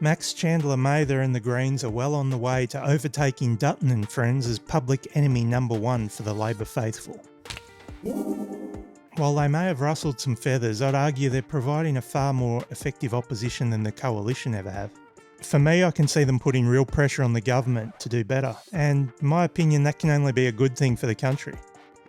Max Chandler-Mather and the Greens are well on the way to overtaking Dutton and Friends as public enemy number one for the Labor faithful. While they may have rustled some feathers, I'd argue they're providing a far more effective opposition than the coalition ever have. For me, I can see them putting real pressure on the government to do better, and in my opinion, that can only be a good thing for the country.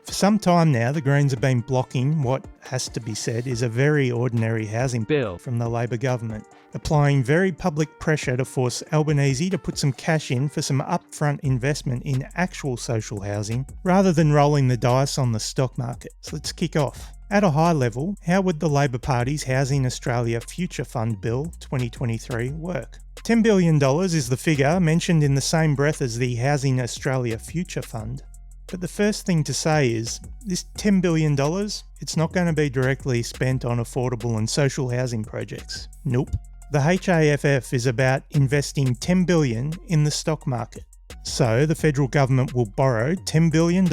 For some time now, the Greens have been blocking what has to be said is a very ordinary housing bill from the Labor government, applying very public pressure to force Albanese to put some cash in for some upfront investment in actual social housing, rather than rolling the dice on the stock market. So let's kick off. At a high level, how would the Labor Party's Housing Australia Future Fund Bill 2023 work? $10 billion is the figure mentioned in the same breath as the Housing Australia Future Fund. But the first thing to say is, this $10 billion, it's not going to be directly spent on affordable and social housing projects. Nope. The HAFF is about investing $10 billion in the stock market. So the federal government will borrow $10 billion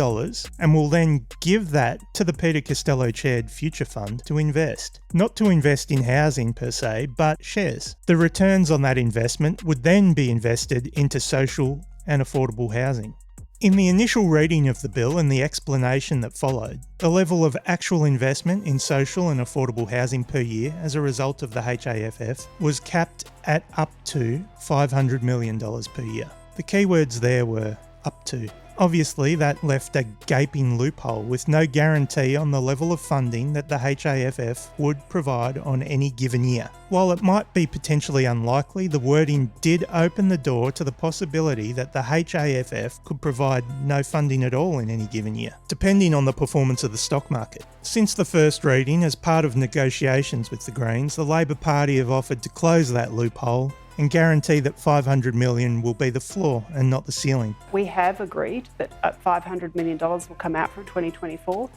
and will then give that to the Peter Costello-chaired Future Fund to invest. Not to invest in housing per se, but shares. The returns on that investment would then be invested into social and affordable housing. In the initial reading of the bill and the explanation that followed, the level of actual investment in social and affordable housing per year as a result of the HAFF was capped at up to $500 million per year. The keywords there were up to. Obviously, that left a gaping loophole with no guarantee on the level of funding that the HAFF would provide on any given year. While it might be potentially unlikely, the wording did open the door to the possibility that the HAFF could provide no funding at all in any given year, depending on the performance of the stock market. Since the first reading, as part of negotiations with the Greens, the Labor Party have offered to close that loophole and guarantee that $500 million will be the floor and not the ceiling. We have agreed that $500 million will come out from 2024,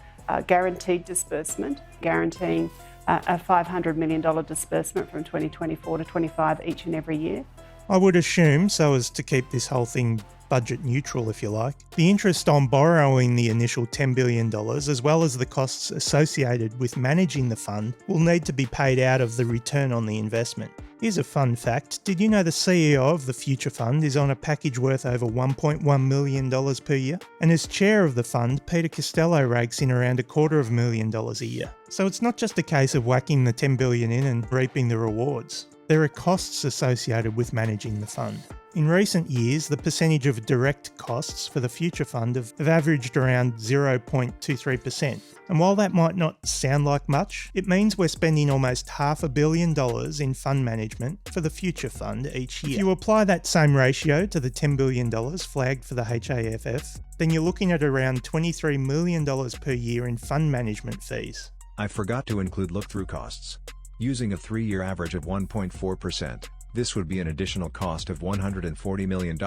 guaranteed disbursement, guaranteeing a $500 million disbursement from 2024 to 25 each and every year. I would assume, so as to keep this whole thing budget neutral if you like, the interest on borrowing the initial $10 billion as well as the costs associated with managing the fund will need to be paid out of the return on the investment. Here's a fun fact. Did you know the CEO of the Future Fund is on a package worth over $1.1 million per year? And as chair of the fund, Peter Costello rakes in around $250,000 a year. So it's not just a case of whacking the $10 billion in and reaping the rewards. There are costs associated with managing the fund. In recent years, the percentage of direct costs for the Future Fund have averaged around 0.23%. And while that might not sound like much, it means we're spending almost $500 million in fund management for the Future Fund each year. If you apply that same ratio to the $10 billion flagged for the HAFF, then you're looking at around $23 million per year in fund management fees. I forgot to include look-through costs. Using a 3-year average of 1.4%, this would be an additional cost of $140 million.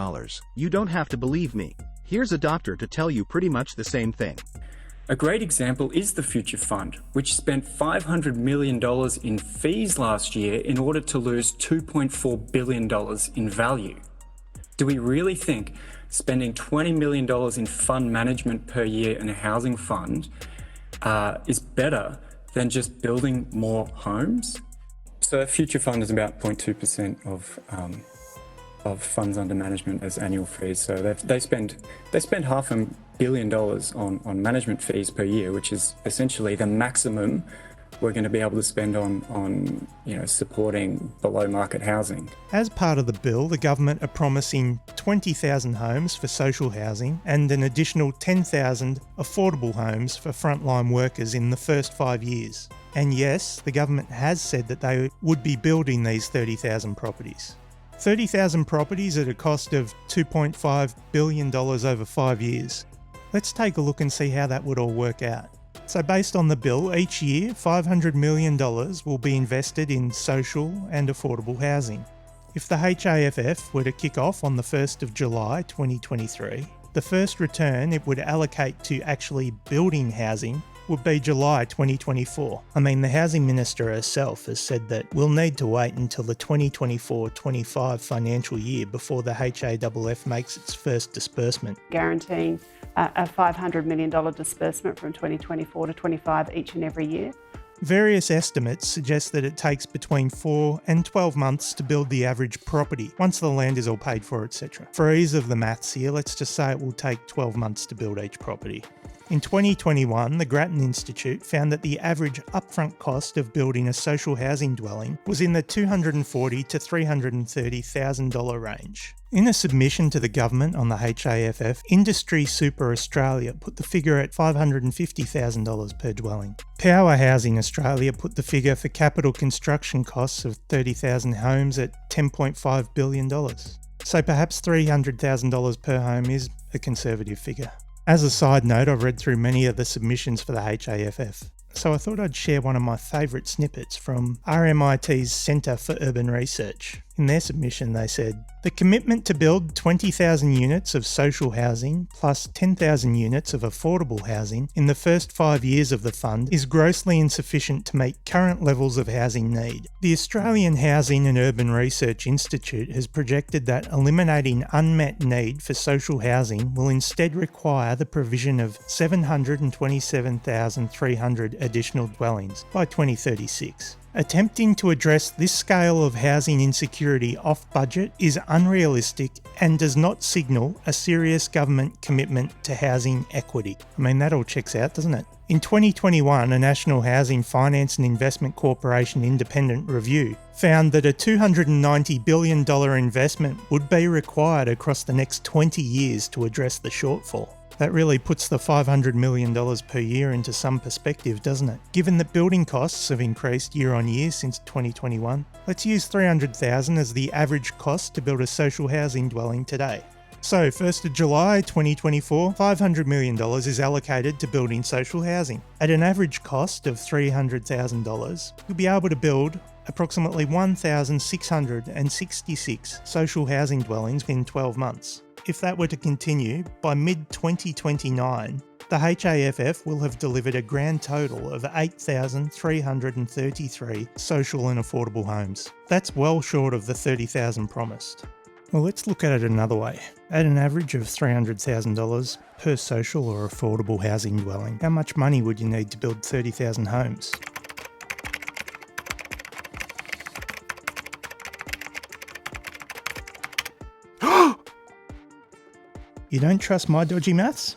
You don't have to believe me. Here's a doctor to tell you pretty much the same thing. A great example is the Future Fund, which spent $500 million in fees last year in order to lose $2.4 billion in value. Do we really think spending $20 million in fund management per year in a housing fund is better than just building more homes? So a Future Fund is about 0.2% of funds under management as annual fees. So they spend $500 million on management fees per year, which is essentially the maximum we're going to be able to spend on supporting below market housing. As part of the bill, the government are promising 20,000 homes for social housing and an additional 10,000 affordable homes for frontline workers in the first 5 years. And yes, the government has said that they would be building these 30,000 properties. 30,000 properties at a cost of $2.5 billion over 5 years. Let's take a look and see how that would all work out. So based on the bill, each year $500 million will be invested in social and affordable housing. If the HAFF were to kick off on the 1st of July 2023, the first return it would allocate to actually building housing would be July 2024. I mean, the Housing Minister herself has said that we'll need to wait until the 2024-25 financial year before the HAFF makes its first disbursement. Guaranteeing a $500 million disbursement from 2024 to 25 each and every year. Various estimates suggest that it takes between 4 and 12 months to build the average property, once the land is all paid for, etc. For ease of the maths here, let's just say it will take 12 months to build each property. In 2021, the Grattan Institute found that the average upfront cost of building a social housing dwelling was in the $240,000 to $330,000 range. In a submission to the government on the HAFF, Industry Super Australia put the figure at $550,000 per dwelling. Power Housing Australia put the figure for capital construction costs of 30,000 homes at $10.5 billion. So perhaps $300,000 per home is a conservative figure. As a side note, I've read through many of the submissions for the HAFF, so I thought I'd share one of my favourite snippets from RMIT's Centre for Urban Research. In their submission they said, "The commitment to build 20,000 units of social housing plus 10,000 units of affordable housing in the first 5 years of the fund is grossly insufficient to meet current levels of housing need. The Australian Housing and Urban Research Institute has projected that eliminating unmet need for social housing will instead require the provision of 727,300 additional dwellings by 2036. Attempting to address this scale of housing insecurity off budget is unrealistic and does not signal a serious government commitment to housing equity." I mean, that all checks out, doesn't it? In 2021, a National Housing Finance and Investment Corporation independent review found that a $290 billion investment would be required across the next 20 years to address the shortfall. That really puts the $500 million per year into some perspective, doesn't it? Given that building costs have increased year on year since 2021, let's use $300,000 as the average cost to build a social housing dwelling today. So, 1st of July 2024, $500 million is allocated to building social housing. At an average cost of $300,000, you'll be able to build approximately 1,666 social housing dwellings in 12 months. If that were to continue, by mid-2029, the HAFF will have delivered a grand total of 8,333 social and affordable homes. That's well short of the 30,000 promised. Well, let's look at it another way. At an average of $300,000 per social or affordable housing dwelling, how much money would you need to build 30,000 homes? You don't trust my dodgy maths?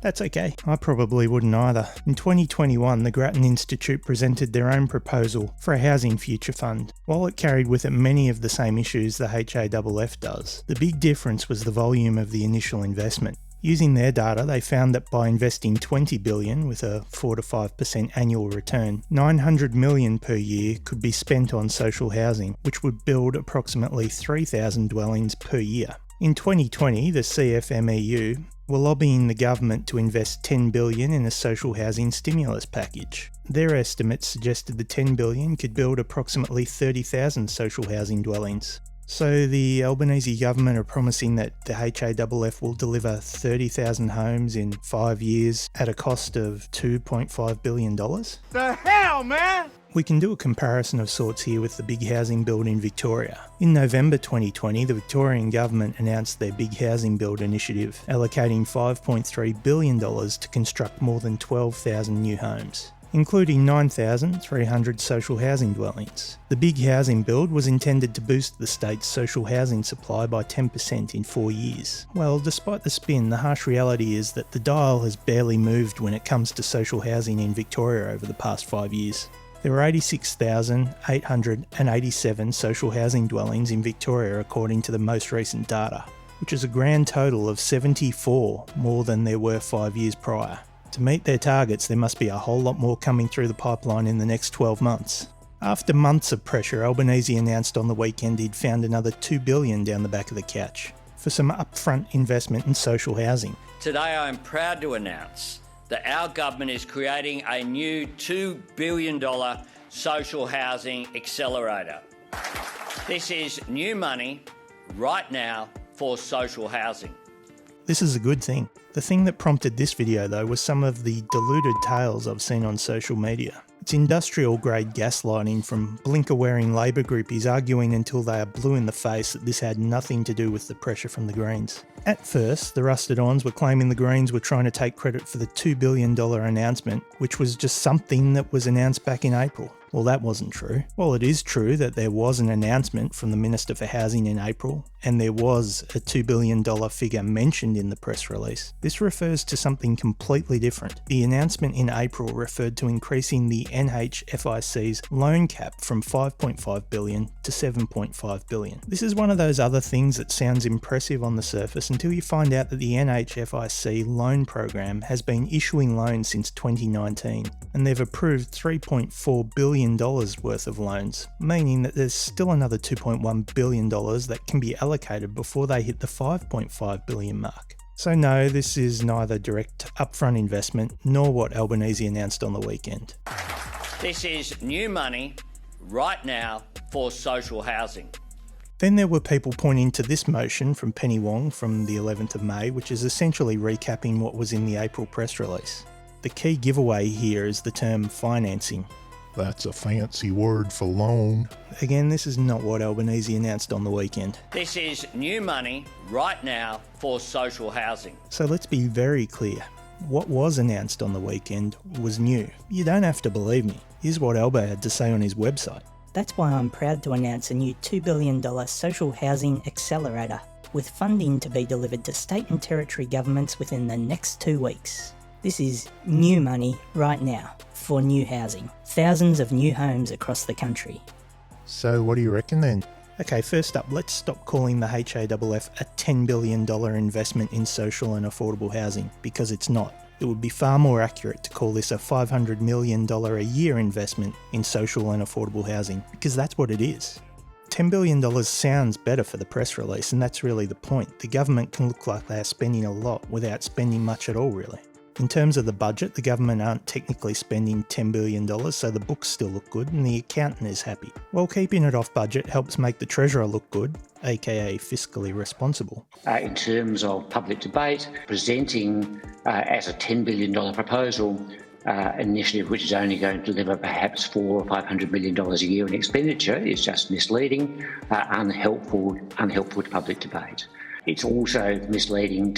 That's okay. I probably wouldn't either. In 2021, the Grattan Institute presented their own proposal for a housing future fund. While it carried with it many of the same issues the HAFF does, the big difference was the volume of the initial investment. Using their data, they found that by investing $20 billion with a 4 to 5% annual return, $900 million per year could be spent on social housing, which would build approximately 3,000 dwellings per year. In 2020, the CFMEU were lobbying the government to invest $10 billion in a social housing stimulus package. Their estimates suggested the $10 billion could build approximately 30,000 social housing dwellings. So the Albanese government are promising that the HAFF will deliver 30,000 homes in 5 years at a cost of $2.5 billion? The hell, man? We can do a comparison of sorts here with the big housing build in Victoria. In November 2020, the Victorian government announced their big housing build initiative, allocating $5.3 billion to construct more than 12,000 new homes, including 9,300 social housing dwellings. The big housing build was intended to boost the state's social housing supply by 10% in 4 years. Well, despite the spin, the harsh reality is that the dial has barely moved when it comes to social housing in Victoria over the past 5 years. There were 86,887 social housing dwellings in Victoria according to the most recent data, which is a grand total of 74 more than there were 5 years prior. To meet their targets, there must be a whole lot more coming through the pipeline in the next 12 months. After months of pressure, Albanese announced on the weekend he'd found another $2 billion down the back of the couch for some upfront investment in social housing. Today I am proud to announce that our government is creating a new $2 billion social housing accelerator. This is new money right now for social housing. This is a good thing. The thing that prompted this video though was some of the deluded tales I've seen on social media. It's industrial-grade gaslighting from blinker-wearing Labor groupies arguing until they are blue in the face that this had nothing to do with the pressure from the Greens. At first, the rusted-ons were claiming the Greens were trying to take credit for the $2 billion announcement, which was just something that was announced back in April. Well, that wasn't true. While it is true that there was an announcement from the Minister for Housing in April, and there was a $2 billion figure mentioned in the press release, this refers to something completely different. The announcement in April referred to increasing the NHFIC's loan cap from $5.5 billion to $7.5 billion. This is one of those other things that sounds impressive on the surface until you find out that the NHFIC loan program has been issuing loans since 2019, and they've approved $3.4 billion worth of loans, meaning that there's still another $2.1 billion that can be allocated before they hit the $5.5 billion mark. So no, this is neither direct upfront investment nor what Albanese announced on the weekend. This is new money right now for social housing. Then there were people pointing to this motion from Penny Wong from the 11th of May, which is essentially recapping what was in the April press release. The key giveaway here is the term financing. That's a fancy word for loan. Again, this is not what Albanese announced on the weekend. This is new money right now for social housing. So let's be very clear. What was announced on the weekend was new. You don't have to believe me. Here's what Albo had to say on his website. That's why I'm proud to announce a new $2 billion social housing accelerator, with funding to be delivered to state and territory governments within the next 2 weeks. This is new money right now for new housing. Thousands of new homes across the country. So what do you reckon then? Okay, first up, let's stop calling the HAFF a $10 billion investment in social and affordable housing, because it's not. It would be far more accurate to call this a $500 million a year investment in social and affordable housing, because that's what it is. $10 billion sounds better for the press release, and that's really the point. The government can look like they are spending a lot without spending much at all, really. In terms of the budget, the government aren't technically spending $10 billion, so the books still look good and the accountant is happy. While keeping it off budget helps make the treasurer look good, aka fiscally responsible. In terms of public debate, presenting as a $10 billion proposal, an initiative which is only going to deliver perhaps $400 or $500 million a year in expenditure is just misleading, unhelpful to public debate. It's also misleading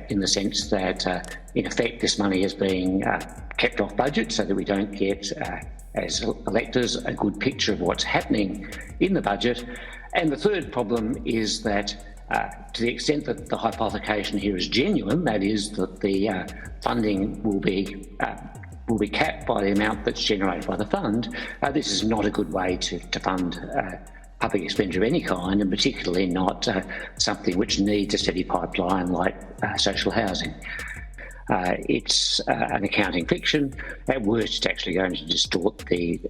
in the sense that, in effect, this money is being kept off budget so that we don't get, as electors, a good picture of what's happening in the budget. And the third problem is that, to the extent that the hypothecation here is genuine, that is that the funding will be capped by the amount that's generated by the fund, this is not a good way to fund public expenditure of any kind, and particularly not something which needs a steady pipeline like social housing. It's an accounting fiction. At worst, it's actually going to distort the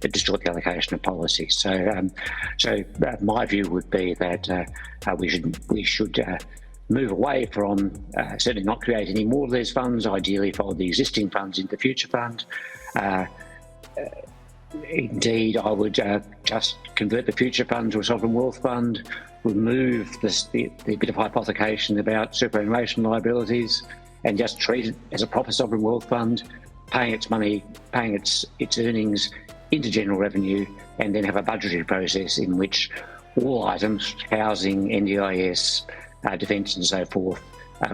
allocation of policy. So my view would be that we should move away from certainly not create any more of these funds. Ideally, fold the existing funds into the future fund. Indeed, I would just convert the future fund to a sovereign wealth fund, remove the bit of hypothecation about superannuation liabilities, and just treat it as a proper sovereign wealth fund, paying its money, paying its earnings into general revenue, and then have a budgetary process in which all items, housing, NDIS, defence and so forth,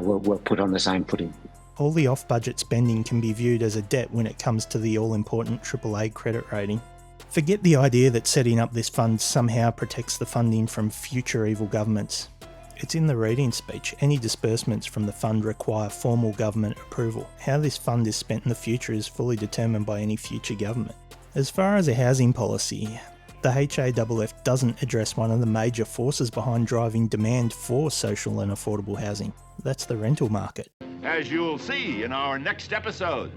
were put on the same footing. All the off-budget spending can be viewed as a debt when it comes to the all-important AAA credit rating. Forget the idea that setting up this fund somehow protects the funding from future evil governments. It's in the reading speech. Any disbursements from the fund require formal government approval. How this fund is spent in the future is fully determined by any future government. As far as a housing policy, the HAFF doesn't address one of the major forces behind driving demand for social and affordable housing. That's the rental market. As you'll see in our next episode.